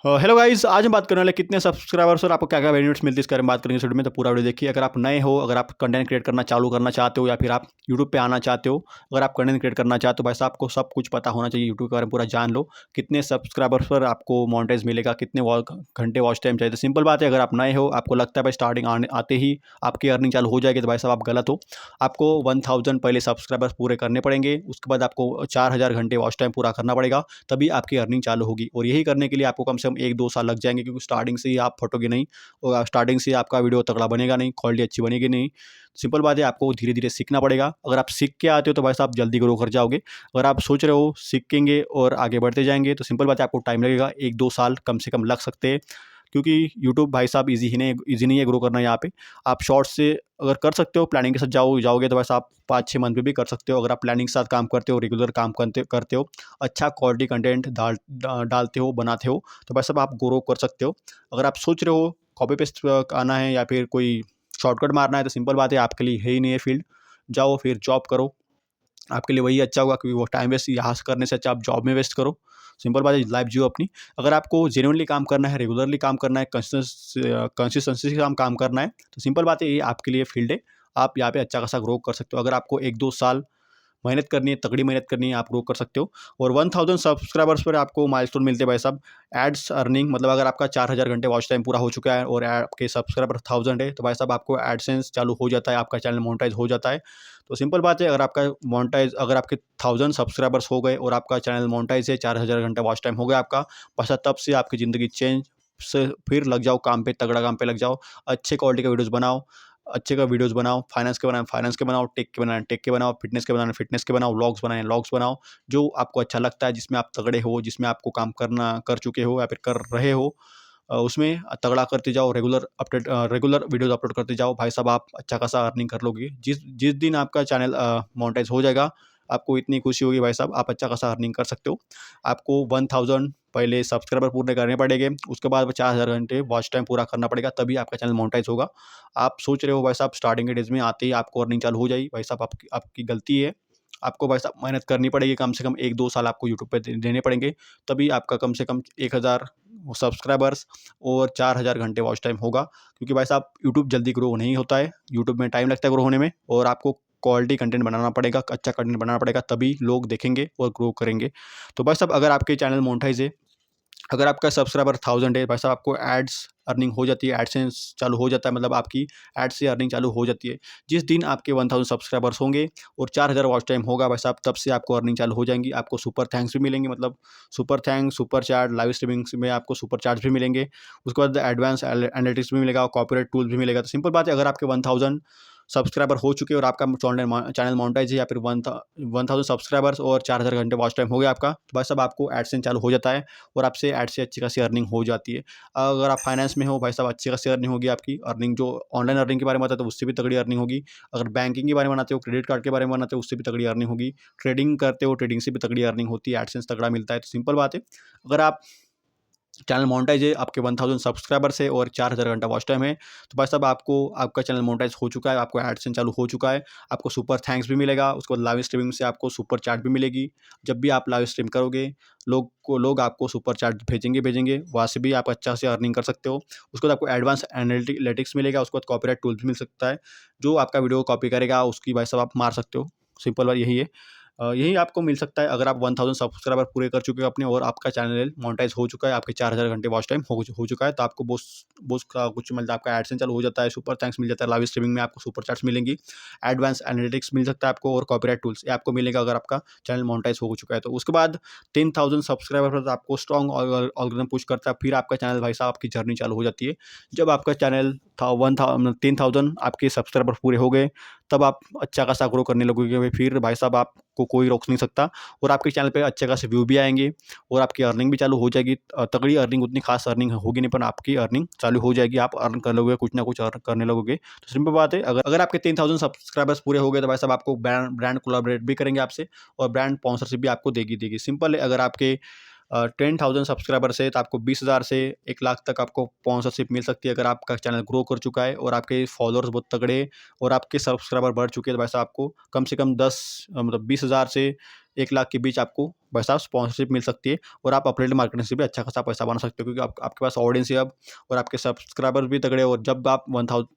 Hello guys, आज हम बात करने वाले कितने सब्सक्राइबर्स और आपको क्या क्या बेनिफिट्स मिलती है इसके बारे में बात करेंगे इस वीडियो में। तो पूरा वीडियो देखिए। अगर आप नए हो, अगर आप कंटेंट क्रिएट करना चालू करना चाहते हो या फिर आप यूट्यूब पे आना चाहते हो, अगर आप कंटेंट क्रिएट करना चाहते हो, भाई साहब आपको सब कुछ पता होना चाहिए। यूट्यूब के बारे में पूरा जान लो, कितने सब्सक्राइबर्स पर आपको मोनेटाइज मिलेगा, कितने घंटे वॉच टाइम चाहिए। तो सिंपल बात है, अगर आप नए हो, आपको लगता है भाई स्टार्टिंग आते ही आपकी अर्निंग चालू हो जाएगी, तो भाई साहब आप गलत हो। आपको 1000 पहले सब्सक्राइबर्स पूरे करने पड़ेंगे, उसके बाद आपको 4000 घंटे वॉच टाइम पूरा करना पड़ेगा, तभी आपकी अर्निंग चालू होगी। और यही करने के लिए आपको कम से कम 1-2 साल लग जाएँगे, क्योंकि स्टार्टिंग से ही आप फटोगे नहीं और स्टार्टिंग से ही आपका वीडियो तगड़ा बनेगा नहीं, क्वालिटी अच्छी बनेगी नहीं। सिंपल बात है, आपको धीरे-धीरे सीखना पड़ेगा। अगर आप सीख के आते हो तो भाई साहब जल्दी ग्रो कर जाओगे। अगर आप सोच रहे हो सीखेंगे और आगे बढ़ते जाएँगे, तो सिंपल बात है, आपको टाइम लगेगा, 1-2 साल कम से कम लग सकते हैं। क्योंकि यूट्यूब भाई साहब ईज़ी नहीं है ग्रो करना यहाँ पे। आप शॉर्ट्स से अगर कर सकते हो, प्लानिंग के साथ जाओगे तो वैसे आप 5-6 मंथ में भी कर सकते हो। अगर आप प्लानिंग के साथ काम करते हो, रेगुलर काम करते करते हो, अच्छा क्वालिटी कंटेंट डालते हो, बनाते हो, तो भाई साहब आप ग्रो कर सकते हो। अगर आप सोच रहे हो कॉपी पेस्ट आना है या फिर कोई शॉर्टकट मारना है, तो सिंपल बात है, आपके लिए है ही नहीं है फील्ड। जाओ फिर जॉब करो, आपके लिए वही अच्छा होगा, क्योंकि वो टाइम वेस्ट यहाँ से करने से अच्छा आप जॉब में वेस्ट करो। सिंपल बात है, लाइफ जियो अपनी। अगर आपको जेन्युइनली काम करना है, रेगुलरली काम करना है, कंसिस्टेंसी के साथ काम करना है, तो सिंपल बात है, ये आपके लिए फील्ड है। आप यहाँ पे अच्छा खासा ग्रो कर सकते हो। अगर आपको 1-2 साल मेहनत करनी है, तगड़ी मेहनत करनी है, आप ग्रो कर सकते हो। और 1000 सब्सक्राइबर्स पर आपको माइलस्टोन मिलते हैं भाई साहब। एड्स अर्निंग मतलब अगर आपका 4000 घंटे वॉच टाइम पूरा हो चुका है और आपके सब्सक्राइबर 1000 है, तो भाई साहब आपको एडसेंस चालू हो जाता है, आपका चैनल मोनेटाइज हो जाता है। तो सिंपल बात है, अगर आपके 1000 सब्सक्राइबर्स हो गए और आपका चैनल मोनेटाइज है, 4000 घंटा वॉच टाइम हो गया आपका, बस तब से आपकी ज़िंदगी चेंज से फिर लग जाओ काम पे, तगड़ा काम पे लग जाओ। अच्छे क्वालिटी का वीडियोज़ बनाओ, अच्छे का वीडियोज़ बनाओ, फाइनेंस के बनाओ, टेक के बनाओ, फिटनेस के बनाओ, व्लॉग्स बनाओ, जो आपको अच्छा लगता है, जिसमें आप तगड़े हो, जिसमें आपको काम करना कर चुके हो या फिर कर रहे हो, उसमें तगड़ा करते जाओ, रेगुलर वीडियोज़ अपलोड करते जाओ, भाई साहब आप अच्छा खासा अर्निंग कर लोगे। जिस जिस दिन आपका चैनल मोनेटाइज हो जाएगा, आपको इतनी खुशी होगी भाई साहब, आप अच्छा खासा अर्निंग कर सकते हो। आपको 1000 पहले सब्सक्राइबर पूरे करने पड़ेंगे, उसके बाद 4000 घंटे वॉच टाइम पूरा करना पड़ेगा, तभी आपका चैनल मोनेटाइज होगा। आप सोच रहे हो भाई साहब स्टार्टिंग के डेज़ में आते ही आपको अर्निंग चालू हो जाएगी, भाई साहब आपकी आपकी गलती है। आपको भाई साहब मेहनत करनी पड़ेगी, कम से कम 1-2 साल आपको यूट्यूब पे देने पड़ेंगे, तभी आपका कम से कम 1000 सब्सक्राइबर्स और 4000 घंटे वॉच टाइम होगा। क्योंकि भाई साहब यूट्यूब जल्दी ग्रो नहीं होता है, यूट्यूब में टाइम लगता है ग्रो होने में, और आपको क्वालिटी कंटेंट बनाना पड़ेगा, अच्छा कंटेंट बनाना पड़ेगा, तभी लोग देखेंगे और ग्रो करेंगे। तो भाई साहब अगर आपके चैनल मोनेटाइज है, अगर आपका सब्सक्राइबर 1000 है, भाई साहब आपको एड्स अर्निंग हो जाती है, एडसेंस चालू हो जाता है, मतलब आपकी एड्स से अर्निंग चालू हो जाती है। जिस दिन आपके 1000 सब्सक्राइबर्स होंगे और 4000 वॉच टाइम होगा भाई साहब, तब से आपको अर्निंग चालू हो जाएँगी। आपको सुपर थैंक्स भी मिलेंगे, मतलब super thanks, super chat, live streamings में आपको सुपर चैट्स भी मिलेंगे। उसके बाद एडवांस एनालिटिक्स भी मिलेगा और कॉपीराइट टूल्स भी मिलेगा। तो सिंपल बात है, अगर आपके 1000 सब्सक्राइबर हो चुके हैं और आपका चैनल मोनेटाइज है, या फिर 1000 सब्सक्राइबर्स और 4000 घंटे वॉच टाइम हो गया आपका, तो भाई साहब आपको एडसेंस चालू हो जाता है और आपसे ऐड से अच्छी खासी अर्निंग हो जाती है। अगर आप फाइनेंस में हो भाई साहब, अच्छी खासी अर्निंग होगी आपकी। अर्निंग जो ऑनलाइन अर्निंग के बारे में बताते हो, उससे भी तगड़ी अर्निंग होगी। अगर बैंकिंग के बारे में बनाते हो, क्रेडिट कार्ड के बारे में बनाते हो, उससे भी तगड़ी अर्निंग होगी। ट्रेडिंग करते हो, ट्रेडिंग से भी तगड़ी अर्निंग होती है, एडसेंस तगड़ा मिलता है। तो सिंपल बात है, अगर आप चैनल मोनेटाइज है, आपके 1000 सब्सक्राइबर्स है और 4000 घंटा वॉच टाइम है, तो भाई साहब आपको आपका चैनल मोनेटाइज हो चुका है, आपको एडसेंस चालू हो चुका है। आपको सुपर थैंक्स भी मिलेगा, उसके बाद लाइव स्ट्रीमिंग से आपको सुपर चैट भी मिलेगी। जब भी आप लाइव स्ट्रीम करोगे, लोग आपको सुपर चैट भेजेंगे, वहाँ से भी आप अच्छा से अर्निंग कर सकते हो। उसके बाद आपको एडवांस एनालिटिक्स मिलेगा, उसके बाद कॉपीराइट टूल्स भी मिल सकता है। जो आपका वीडियो कॉपी करेगा, उसकी भाई साहब आप मार सकते हो। सिंपल बात यही है। यही आपको मिल सकता है अगर आप 1000 सब्सक्राइबर पूरे कर चुके हो अपने, और आपका चैनल मोनेटाइज हो चुका है, आपके 4000 घंटे वॉच टाइम हो चुका है, तो आपको बोस बोस का कुछ मतलब आपका एडसेंस चालू हो जाता है, सुपर थैंक्स मिल जाता है, लाइव स्ट्रीमिंग में आपको सुपर चैट्स मिलेंगी, एडवांस एनालिटिक्स मिल सकता है आपको, और कॉपीराइट टूल्स ये आपको मिलेगा अगर आपका चैनल मोनेटाइज हो चुका है। तो उसके बाद 10,000 सब्सक्राइबर पर आपको स्ट्रॉन्ग एल्गोरिथम पुश करता है, फिर आपका चैनल भाई साहब आपकी जर्नी चालू हो जाती है। जब आपका चैनल था 10,000 आपके सब्सक्राइबर पूरे हो गए, तब आप अच्छा खासा ग्रो करने लगोगे, फिर भाई साहब आपको कोई रोक नहीं सकता, और आपके चैनल पे अच्छे खासे व्यू भी आएँगे और आपकी अर्निंग भी चालू हो जाएगी। तगड़ी अर्निंग, उतनी खास अर्निंग होगी नहीं, पर आपकी अर्निंग चालू हो जाएगी, आप अर्न कर लोगे, कुछ ना कुछ अर्न करने लगोगे। तो सिंपल बात है, अगर अगर आपके 10,000 सब्सक्राइबर्स पूरे हो गए, तो भाई साहब आपको ब्रांड ब्रांड कोलैबोरेट भी करेंगे आपसे, और ब्रांड स्पॉन्सरशिप भी आपको देगी। सिंपल है, अगर आपके 10,000 सब्सक्राइबर्स है, तो आपको 20,000 से 1,00,000 तक आपको स्पॉन्सरशिप मिल सकती है, अगर आपका चैनल ग्रो कर चुका है और आपके फॉलोअर्स बहुत तगड़े हैं और आपके सब्सक्राइबर बढ़ चुके हैं, तो वैसे आपको कम से कम 10 मतलब 20,000 से 1,00,000 के बीच आपको भाई साहब स्पॉन्सरशिप मिल सकती है और आप अफिलिएट मार्केटिंग से भी अच्छा खासा पैसा बना सकते हो, क्योंकि आपके पास ऑडियंस है अब और आपके सब्सक्राइबर भी तगड़े, और जब आप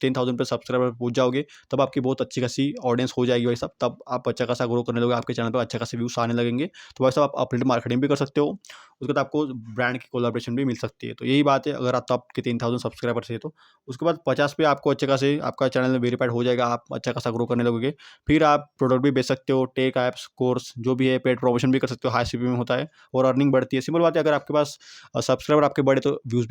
10,000 पे सब्सक्राइबर पहुंच जाओगे तब आपकी बहुत अच्छी खासी ऑडियंस हो जाएगी भाई साहब, तब आप अच्छा खासा ग्रो करने लगोगे, आपके चैनल पर अच्छा खासे व्यूज आने लगेंगे। तो भाई साहब आप अफिलिएट मार्केटिंग भी कर सकते हो, उसके बाद आपको ब्रांड की कोलैबोरेशन भी मिल सकती है। तो यही बात है, अगर आप आपके 3,000 सब्सक्राइबर्स है तो उसके बाद 50 पे आपको अच्छे खासे आपका चैनल वेरीफाइड हो जाएगा, आप अच्छा खासा ग्रो करने लगोगे। फिर आप प्रोडक्ट भी बेच सकते हो, टेक ऐप्स कोर्स जो भी है, पेड प्रमोशन भी कर सकते हो, हाई सीपी में होता है और अर्निंग बढ़ती है। सिंपल बात है, अगर आपके पास सब्सक्राइबर आपके बढ़े तो व्यूज़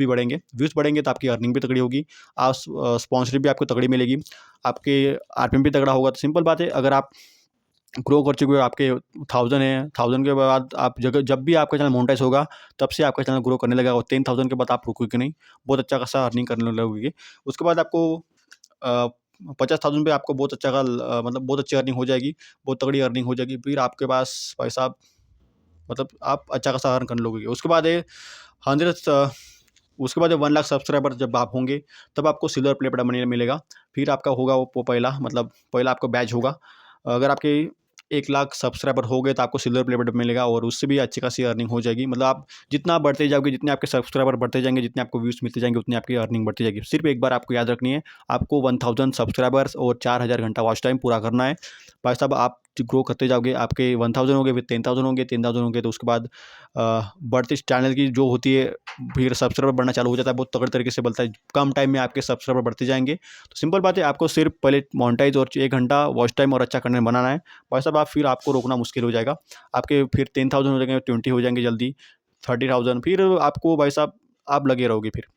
बढ़ेंगे तो आपकी अर्निंग भी तगड़ी होगी, आप स्पॉन्सरशिप भी आपको तगड़ी मिलेगी, आपके आरपीएम भी तगड़ा होगा। तो सिंपल बात है, अगर आप ग्रो कर चुके हो, आपके 1000 है, 1000 के बाद आप जब भी आपका चैनल मोनेटाइज होगा तब से आपका चैनल ग्रो करने लगेगा, और 10,000 के बाद आप रुकोगे नहीं, बहुत अच्छा खासा अर्निंग करने लगोगे। उसके बाद आपको 50,000 पे आपको बहुत अच्छा मतलब बहुत अच्छी अर्निंग हो जाएगी, बहुत तगड़ी अर्निंग हो जाएगी। फिर आपके पास पैसा मतलब आप अच्छा खासा अर्न करने लगोगे। उसके बाद है 100 उसके बाद 1 लाख सब्सक्राइबर जब आप होंगे तब आपको सिल्वर प्ले बटन मिलेगा। फिर आपका होगा वो पहला मतलब पहला आपका बैच होगा। अगर आपके 1 लाख सब्सक्राइबर हो गए तो आपको सिल्वर प्ले बटन मिलेगा और उससे भी अच्छी खासी अर्निंग हो जाएगी। मतलब आप जितना आप बढ़ते जाओगे, जितने आपके सब्सक्राइबर बढ़ते जाएंगे, जितने आपको व्यूज़ मिलते जाएंगे, उतनी आपकी अर्निंग बढ़ती जाएगी। सिर्फ एक बार आपको याद रखनी है, आपको 1000 सब्सक्राइबर्स और 4000 घंटा वॉच टाइम पूरा करना है। भाई साहब आप ग्रो करते जाओगे, आपके 1000 हो गए, फिर 10,000 होंगे, 10,000 होंगे तो उसके बाद बढ़ती चैनल की जो होती है, फिर सब्सक्राइबर बढ़ना चालू हो जाता है, बहुत तगड़े तरीके से बढ़ता है, कम टाइम में आपके सब्सक्राइबर बढ़ते जाएंगे। तो सिंपल बात है, आपको सिर्फ पहले मोनेटाइज और 1 घंटा वॉच टाइम और अच्छा कंटेंट बनाना है। भाई साहब आप फिर आपको रोकना मुश्किल हो जाएगा, आपके फिर 10,000 हो जाएंगे, 20 हो जाएंगे जल्दी, 30,000, फिर आपको भाई साहब आप लगे रहोगे फिर।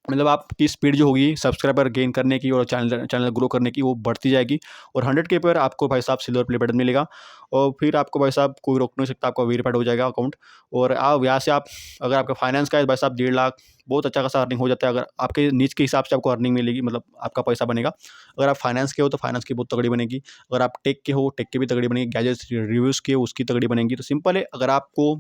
मतलब आपकी स्पीड जो होगी सब्सक्राइबर गेन करने की और चैनल चैनल ग्रो करने की, वो बढ़ती जाएगी, और 100K पर आपको भाई साहब सिल्वर प्ले बटन मिलेगा, और फिर आपको भाई साहब कोई रोक नहीं सकता, आपका वेरीफाइड हो जाएगा अकाउंट। और आप यहाँ से आप अगर आपका फाइनेंस का है भाई साहब 1.5 लाख, बहुत अच्छा खासा अर्निंग हो जाता है। अगर आपके नीच के हिसाब से आपको अर्निंग मिलेगी, मतलब आपका पैसा बनेगा। अगर आप फाइनेंस के हो तो फाइनेंस की बहुत तगड़ी बनेगी, अगर आप टेक के हो टेक की भी तगड़ी बनेगी, गैजेट्स रिव्यूज़ के उसकी तगड़ी बनेगी। तो सिंपल है, अगर आपको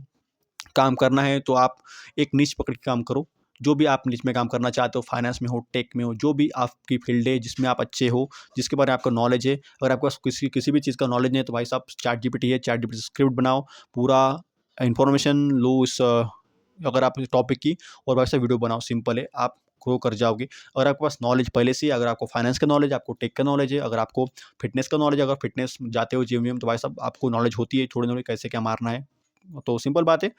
काम करना है तो आप एक निश पकड़ के काम करो, जो भी आप निश में काम करना चाहते हो, फाइनेंस में हो, टेक में हो, जो भी आपकी फील्ड है जिसमें आप अच्छे हो, जिसके बारे में आपको नॉलेज है। अगर आपको किसी भी चीज़ का नॉलेज नहीं है तो भाई साहब चैट जीपीटी है, चैट जीपीटी से स्क्रिप्ट बनाओ, पूरा इन्फॉर्मेशन लो इस अगर आप इस टॉपिक की, और भाई साहब वीडियो बनाओ, सिंपल है, आप ग्रो कर जाओगे। अगर आपके पास नॉलेज पहले से ही, अगर आपको फाइनेंस का नॉलेज है, आपको टेक का नॉलेज है, अगर आपको फिटनेस का नॉलेज है, अगर फिटनेस जाते हो जिम विम, तो भाई साहब आपको नॉलेज होती है थोड़ी थोड़ी कैसे क्या मारना है। तो सिंपल बात है,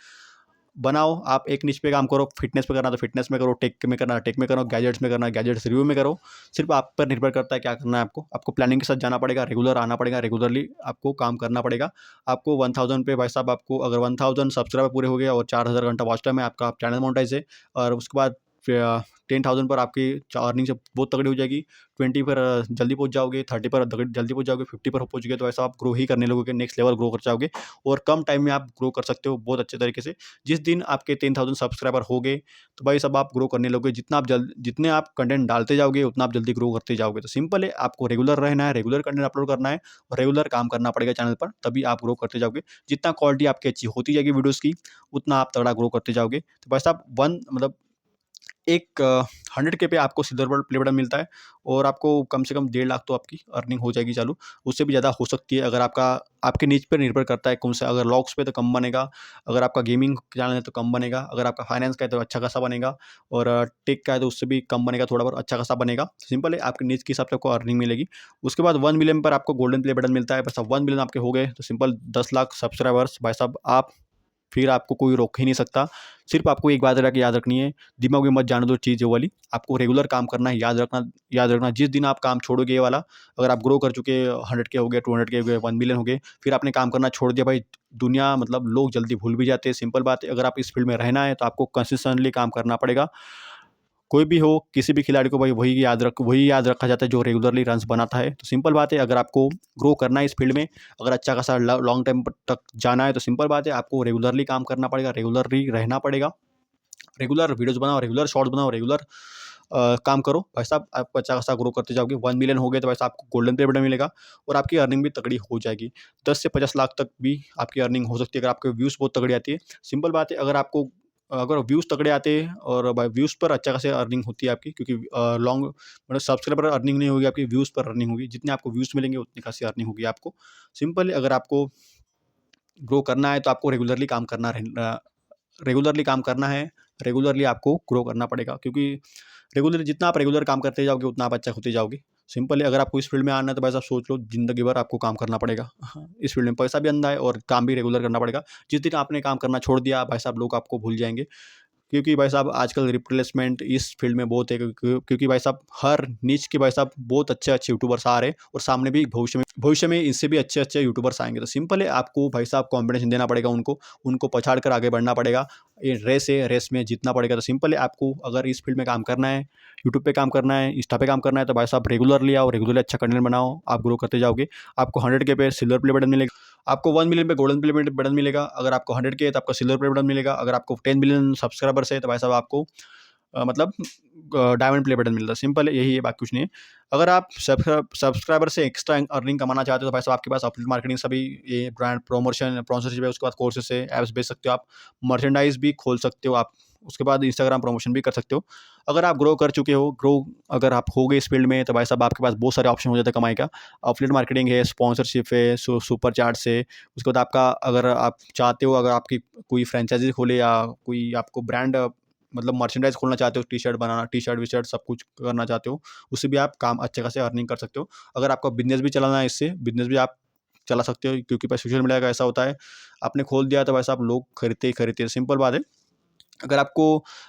बनाओ, आप एक निश पे काम करो, फिटनेस पे करना तो फिटनेस में करो, टेक में करना टेक में करो, गैजेट्स में करना गैजेट्स रिव्यू में करो। सिर्फ आप पर निर्भर करता है क्या करना है आपको। आपको प्लानिंग के साथ जाना पड़ेगा, रेगुलर आना पड़ेगा, रेगुलरली आपको काम करना पड़ेगा। आपको 1000 पे भाई साहब, आपको अगर 1000 सब्सक्राइबर पूरे हो गए और 4000 घंटा वॉच टाइम है, आपका चैनल मोनेटाइज है, और उसके बाद 10,000 पर आपकी अर्निंग से बहुत तगड़ी हो जाएगी। 20 पर जल्दी पहुंच जाओगे, 30 पर जल्दी पहुंच जाओगे, 50 पर पहुंच गए तो ऐसा आप ग्रो ही करने लगोगे, नेक्स्ट लेवल ग्रो कर जाओगे, और कम टाइम में आप ग्रो कर सकते हो बहुत अच्छे तरीके से। जिस दिन आपके 10,000 सब्सक्राइबर हो गए तो भाई सब आप ग्रो करने लगोगे, जितने आप कंटेंट डालते जाओगे उतना आप जल्दी ग्रो करते जाओगे। तो सिंपल है, आपको रेगुलर रहना है, रेगुलर कंटेंट अपलोड करना है, और रेगुलर काम करना पड़ेगा चैनल पर, तभी आप ग्रो करते जाओगे। जितना क्वालिटी आपकी अच्छी होती जाएगी वीडियोज़ की, उतना आप तगड़ा ग्रो करते जाओगे। तो भाई साहब वन मतलब एक 100K पे आपको सिल्वर प्ले बटन मिलता है, और आपको कम से कम 1.5 लाख तो आपकी अर्निंग हो जाएगी चालू। उससे भी ज़्यादा हो सकती है, अगर आपका आपके नीच पर निर्भर करता है कौन सा। अगर लॉक्स पे तो कम बनेगा, अगर आपका गेमिंग चैनल है तो कम बनेगा, अगर आपका फाइनेंस का है तो अच्छा खासा बनेगा, और टेक का है तो उससे भी कम बनेगा, थोड़ा बहुत अच्छा खासा बनेगा। सिंपल है, आपके नीच के हिसाब से आपको अर्निंग मिलेगी। उसके बाद 1 मिलियन पर आपको गोल्डन प्ले बटन मिलता है। बस अब 1 मिलियन आपके हो गए तो सिंपल 10 लाख सब्सक्राइबर्स भाई साहब आप, फिर आपको कोई रोक ही नहीं सकता। सिर्फ आपको एक बात याद रखनी है, दिमाग में मत जाने दो चीज़ ये वाली, आपको रेगुलर काम करना है। याद रखना जिस दिन आप काम छोड़ोगे ये वाला, अगर आप ग्रो कर चुके 100K हो गए, 200K हो गए, 1 मिलियन हो गए, फिर आपने काम करना छोड़ दिया भाई, दुनिया मतलब लोग जल्दी भूल भी जाते हैं। सिंपल बात है, अगर आप इस फील्ड में रहना है तो आपको कंसिस्टेंटली काम करना पड़ेगा। कोई भी हो, किसी भी खिलाड़ी को भाई वही याद रखा जाता है जो रेगुलरली रन्स बनाता है। तो सिंपल बात है, अगर आपको ग्रो करना है इस फील्ड में, अगर अच्छा खासा लॉन्ग टाइम तक जाना है, तो सिंपल बात है, आपको रेगुलरली काम करना पड़ेगा, रेगुलरली रहना पड़ेगा, रेगुलर वीडियोज़ बनाओ, रेगुलर शॉर्ट्स बनाओ, रेगुलर काम करो। भाई साहब आप अच्छा खासा ग्रो करते जाओगे, 1 मिलियन हो गए तो भाई साहब आपको गोल्डन प्ले बटन मिलेगा, और आपकी अर्निंग भी तगड़ी हो जाएगी। 10 से 50 लाख तक भी आपकी अर्निंग हो सकती है, अगर आपके व्यूज़ बहुत तगड़ी आती है। सिंपल बात है, अगर व्यूज़ तगड़े आते हैं, और भाई व्यूज़ पर अच्छा खासा अर्निंग होती है आपकी, क्योंकि लॉन्ग मतलब सब्सक्राइबर अर्निंग नहीं होगी आपकी, व्यूज़ पर अर्निंग होगी। जितने आपको व्यूज़ मिलेंगे उतनी खासी अर्निंग होगी आपको। सिंपल है, अगर आपको ग्रो करना है तो आपको रेगुलरली काम करना रेगुलरली काम करना है, रेगुलरली आपको ग्रो करना पड़ेगा, क्योंकि रेगुलर जितना आप रेगुलर काम करते जाओगे उतना आप अच्छा होते जाओगे। सिंपल है, अगर आपको इस फील्ड में आना है तो भाई साहब सोच लो ज़िंदगी भर आपको काम करना पड़ेगा। हाँ, इस फील्ड में पैसा भी अंधा है और काम भी रेगुलर करना पड़ेगा। जिस दिन आपने काम करना छोड़ दिया भाई साहब लोग आपको भूल जाएँगे। क्योंकि भाई साहब आजकल रिप्लेसमेंट इस फील्ड में बहुत है, क्योंकि भाई साहब हर नीच के भाई साहब बहुत अच्छे-अच्छे यूट्यूबर्स आ रहे हैं और सामने भी भविष्य में इससे भी अच्छे-अच्छे यूट्यूबर्स आएँगे। तो सिंपल है, आपको भाई साहब कॉम्पिटिशन देना पड़ेगा उनको पछाड़ कर आगे बढ़ना पड़ेगा। ये रेस है, रेस में जीतना पड़ेगा। तो सिंपल है, आपको अगर इस फील्ड में काम करना है, यूट्यूब पे काम करना है, इंस्टा पे काम करना है, तो भाई साहब रेगुलरली आओ, रेगुलरली अच्छा कंटेंट बनाओ, आप ग्रो करते जाओगे। आपको 100K पे सिल्वर प्ले बटन मिलेगा, आपको 1 मिलियन पे गोल्डन प्ले बटन मिलेगा। अगर आपको 100K है तो आपको सिल्वर प्ले बटन मिलेगा। अगर आपको 10 मिलियन सब्सक्राइबर्स है तो भाई साहब आपको मतलब डायमंड प्ले बटन मिलता है। सिंपल है, यही है, बाकी कुछ नहीं है। अगर आप सब्सक्राइबर से एक्स्ट्रा अर्निंग कमाना चाहते हो तो भाई साहब आपके पास अफिलिएट मार्केटिंग सभी ये ब्रांड प्रमोशन स्पॉन्सरशिप है, उसके बाद कोर्सेस है, ऐप्स बेच सकते हो आप, मर्चेंडाइज भी खोल सकते हो आप, उसके बाद इंस्टाग्राम प्रमोशन भी कर सकते हो। अगर आप ग्रो कर चुके हो, अगर आप हो गए इस फील्ड में तो भाई साहब आपके पास बहुत सारे ऑप्शन हो जाते हैं कमाई का। अफिलिएट मार्केटिंग है, स्पॉन्सरशिप है, सुपर चैट्स है। उसके बाद आपका, अगर आप चाहते हो, अगर आपकी कोई फ्रेंचाइजी खोले या कोई आपको ब्रांड मतलब मर्चेंडाइज खोलना चाहते हो, टी-शर्ट बनाना, टी-शर्ट वी-शर्ट सब कुछ करना चाहते हो, उससे भी आप काम अच्छे खासे अर्निंग कर सकते हो। अगर आपका बिज़नेस भी चलाना है, इससे बिज़नेस भी आप चला सकते हो, क्योंकि भाई सोशल मीडिया का ऐसा होता है, आपने खोल दिया तो भाई साहब लोग खरीदते ही खरीदते हैं, सिंपल बात है। अगर आपको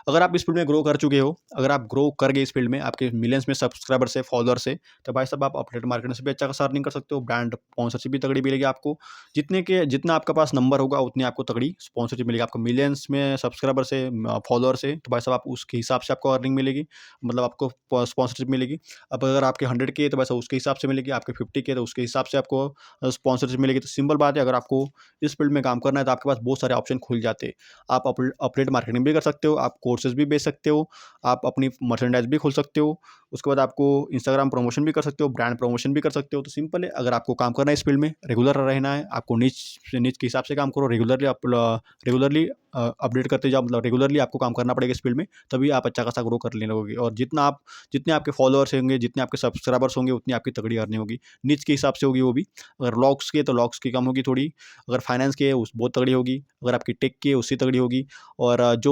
अगर आप इस फील्ड में ग्रो कर चुके हो, अगर आप ग्रो कर गए इस फील्ड में, आपके मिलियंस में सब्सक्राइबर्स है, फॉलोअर्स है, तो भाई साहब आप अफिलिएट मार्केटिंग से भी अच्छा खासा अर्निंग कर सकते हो, ब्रांड स्पॉन्सरशिप भी तगड़ी मिलेगी आपको। जितना आपके पास नंबर होगा उतनी आपको तगड़ी स्पॉन्सरशिप मिलेगी। आपको मिलियंस में सब्सक्राइबर्स है, फॉलोअर्स है, तो भाई साहब आप उसके हिसाब से आपको अर्निंग मिलेगी, मतलब आपको स्पॉन्सरशिप मिलेगी। अब अगर आपके 100K है तो भाई साहब उसके हिसाब से मिलेगी, आपके 50K तो उसके हिसाब से आपको स्पॉन्सरशिप मिलेगी। तो सिंपल बात है, अगर आपको इस फील्ड में काम करना है तो आपके पास बहुत सारे ऑप्शन खुल जाते हैं। आप अफिलिएट मार्केटिंग भी कर सकते हो, आप कोर्सेज़ भी बेच सकते हो, आप अपनी मर्चेंडाइज़ भी खोल सकते हो, उसके बाद आपको इंस्टाग्राम प्रमोशन भी कर सकते हो, ब्रांड प्रमोशन भी कर सकते हो। तो सिंपल है, अगर आपको काम करना है इस फील्ड में, रेगुलर रहना है, आपको नीच के हिसाब से काम करो, रेगुलरली अपडेट करते जाओ, मतलब रेगुलरली आपको काम करना पड़ेगा इस फील्ड में, तभी आप अच्छा खासा ग्रो कर लेने लगोगे। और जितने आपके फॉलोअर्स होंगे, जितने आपके सब्सक्राइबर्स होंगे, उतनी आपकी तगड़ी अर्निंग होगी। नीच के हिसाब से होगी वो भी। अगर व्लॉग्स की है तो व्लॉग्स की कम होगी थोड़ी, अगर फाइनेंस की है उस बहुत तगड़ी होगी, अगर आपकी टेक की है उससे तगड़ी होगी, और जो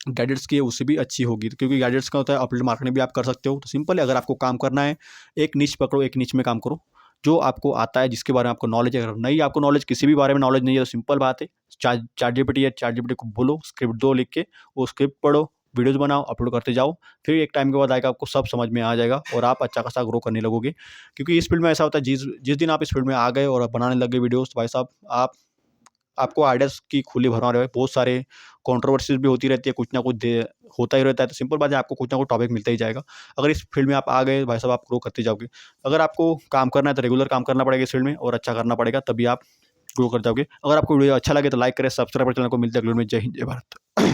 गैजेट्स की है उससे भी अच्छी होगी। तो क्योंकि गैजेट्स का होता है, अफिलिएट मार्केटिंग भी आप कर सकते हो। तो सिंपल है, अगर आपको काम करना है, एक निश पकड़ो, एक निश में काम करो, जो आपको आता है, जिसके बारे में आपको नॉलेज है। अगर नहीं आपको नॉलेज, किसी भी बारे में नॉलेज नहीं है, तो सिंपल बात है, चैट जीपीटी है, चैट जीपीटी को बोलो स्क्रिप्ट दो लिख के, वो स्क्रिप्ट पढ़ो, वीडियोज़ बनाओ, अपलोड करते जाओ, फिर एक टाइम के बाद आएगा, आपको सब समझ में आ जाएगा और आप अच्छा खासा ग्रो करने लगोगे। क्योंकि इस फील्ड में ऐसा होता है, जिस जिस दिन आप इस फील्ड में आ गए और बनाने लग गए वीडियोज़, तो भाई साहब आपको आइडियाज़ की खुली भरमार है। बहुत सारे कंट्रोवर्सीज़ भी होती रहती है, कुछ ना कुछ होता ही रहता है। तो सिंपल बात है, आपको कुछ ना कुछ टॉपिक मिलता ही जाएगा। अगर इस फील्ड में आप आ गए भाई साहब, आप ग्रो करते जाओगे। अगर आपको काम करना है तो रेगुलर काम करना पड़ेगा इस फील्ड में, और अच्छा करना पड़ेगा, तभी आप ग्रो कर जाओगे। अगर आपको वीडियो अच्छा लगे तो लाइक करें, सब्सक्राइब करें चैनल को। मिलते हैं अगले वीडियो में। जय हिंद, जय भारत।